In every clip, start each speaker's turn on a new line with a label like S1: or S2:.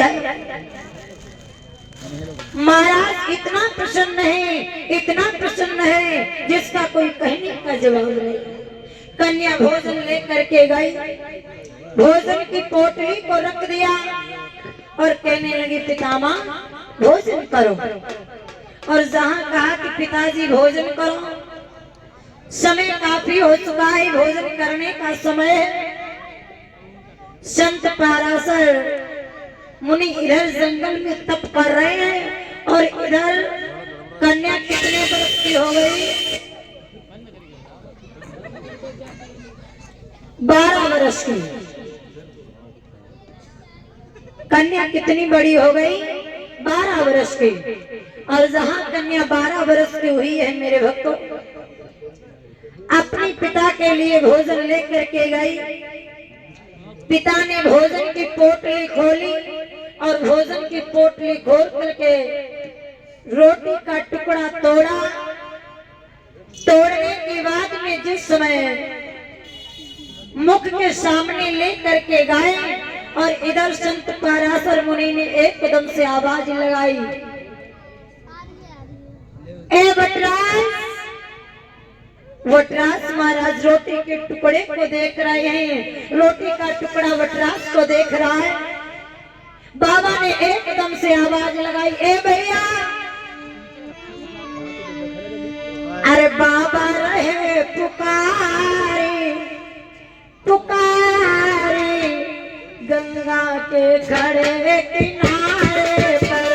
S1: है। महाराज इतना प्रसन्न है जिसका कोई कहने का जवाब नहीं। कन्या भोजन लेकर के गई, भोजन की पोटली को रख दिया और कहने लगी पितामह भोजन करो। और जहाँ कहा कि पिताजी भोजन करो, समय काफी हो चुका है, भोजन करने का समय है। संत पाराशर मुनि इधर जंगल में तप कर रहे हैं और इधर कन्या कितने वर्ष की हो गई? 12 वर्ष की। कन्या कितनी बड़ी हो गई? 12 वर्ष की। और जहाँ कन्या 12 वर्ष की हुई है मेरे भक्तों, अपने पिता के लिए भोजन लेकर के गई। पिता ने भोजन की पोटली खोली और भोजन की पोटली खोल करके रोटी का टुकड़ा तोड़ा। तोड़ने के बाद में जिस समय मुख के सामने लेकर के गए और इधर संत पाराशर मुनि ने एकदम से आवाज लगाई, ए वटराज। वटराज महाराज रोटी के टुकड़े को देख रहे हैं, रोटी का टुकड़ा वटराज को देख रहा है। बाबा ने एकदम से आवाज लगाई, ए भैया। अरे बाबा रहे पुकारे पुकारे गंगा के खड़े किनारे पर।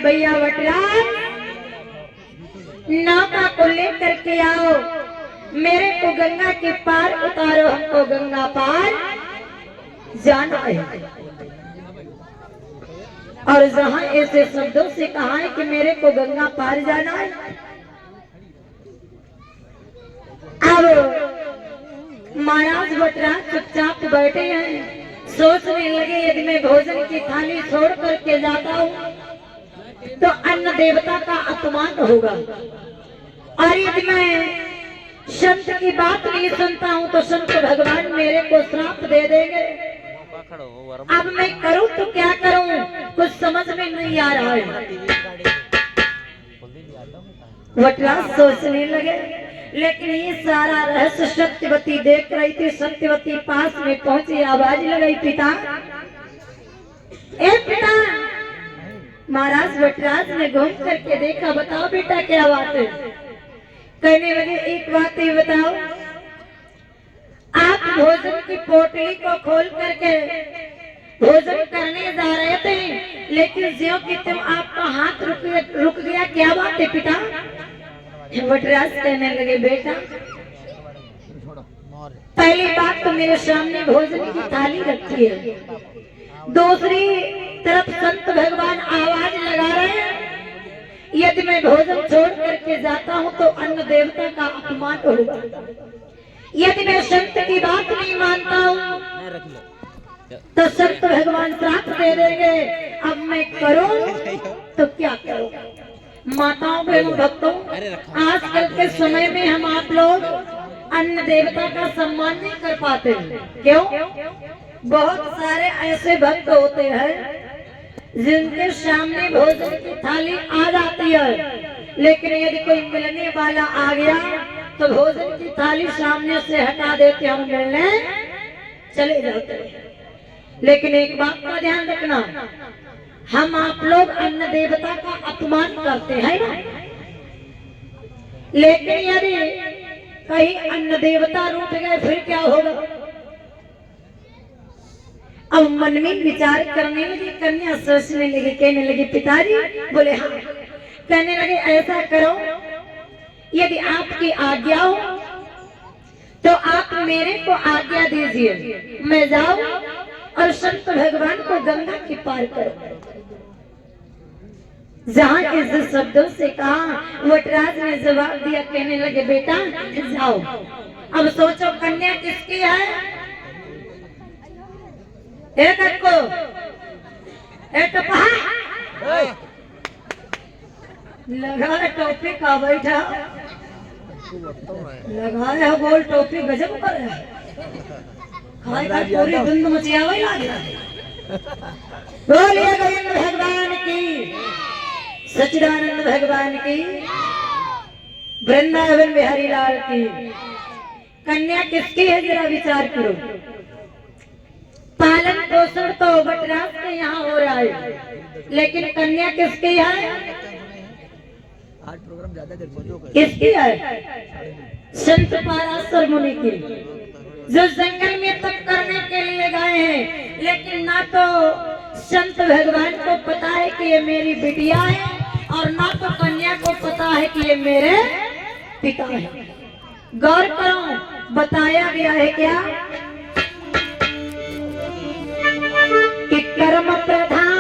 S1: भैया वटराज नौका को लेकर के आओ, मेरे को गंगा के पार उतारो, हमको गंगा पार जाना है। और जहां ऐसे शब्दों से कहा है कि मेरे को गंगा पार जाना है, अब महाराज वटराज चुपचाप बैठे हैं, सोचने लगे यदि मैं भोजन की थाली छोड़ करके जाता हूँ तो अन्न देवता का अपमान होगा, और यदि मैं संत की बात नहीं सुनता हूँ तो संत भगवान मेरे को श्राप दे देंगे। अब मैं करूँ तो क्या करूँ, कुछ समझ में नहीं आ रहा है। वटराज सोचने लगे, लेकिन ये सारा रहस्य सत्यवती देख रही थी। सत्यवती पास में पहुंची, आवाज लगाई, पिता ए पिता। महाराज वटराज ने घूम करके देखा, बताओ बेटा क्या बात है। कहने लगे एक बात ही बताओ, आप भोजन की पोटली को खोल करके भोजन करने जा रहे थे, लेकिन ज्यों कि तुम आपका हाथ रुक गया, क्या बात है पिता। वटराज कहने लगे बेटा, पहली बात तो मेरे सामने भोजन की थाली रखी है, दूसरी तरफ संत भगवान आवाज लगा रहे हैं यदि मैं भोजन छोड़ करके जाता हूँ तो अन्न देवता का अपमान होगा। यदि मैं संत की बात नहीं मानता हूँ तो संत भगवान श्राप दे देंगे। अब मैं करूं तो क्या करूं? माताओं बहनों भक्तों, आजकल के समय में हम आप लोग अन्न देवता का सम्मान नहीं कर पाते। क्यों? बहुत सारे ऐसे भक्त होते हैं जिनके सामने भोजन की थाली आ जाती है, लेकिन यदि कोई मिलने वाला आ गया तो भोजन की थाली सामने से हटा देते, हम मिलने चले जाते हैं। लेकिन एक बात का ध्यान रखना, हम आप लोग अन्न देवता का अपमान करते हैं ना, लेकिन यदि कहीं अन्न देवता रूठ गए फिर क्या होगा? अब मन में विचार करने लगी कन्या, सोचने लगी, कहने लगी पिताजी, बोले हाँ। कहने लगे ऐसा करो, यदि आपकी आज्ञा हो तो आप मेरे को आज्ञा दीजिए, मैं जाऊं और संत भगवान को गंगा की पार करो। जहां इस शब्दों से कहा, वटराज ने जवाब दिया, कहने लगे बेटा जाओ। अब सोचो कन्या किसकी है? एक को एक लगाया टोपी का बैठा, लगाया गोल टोपी, गजब कर है, खाएगा पूरी धुंध मचियावा ही लागे। बोलिए गोविंद भगवान की, सच्चिदानंद भगवान की, वृंदावन बिहारी लाल की। कन्या किसकी है जरा विचार करो। पालन पोषण तो वटराज के यहाँ हो रहा है, लेकिन कन्या किसकी है?
S2: आज प्रोग्राम ज्यादा
S1: किसकी है? संत पराशर मुनि की, जो जंगल में तप करने के लिए गए हैं, लेकिन ना तो संत भगवान को पता है कि ये मेरी बिटिया है और ना तो कन्या को पता है कि ये मेरे पिता है। गौर करो, बताया गया है क्या कि कर्म प्रधान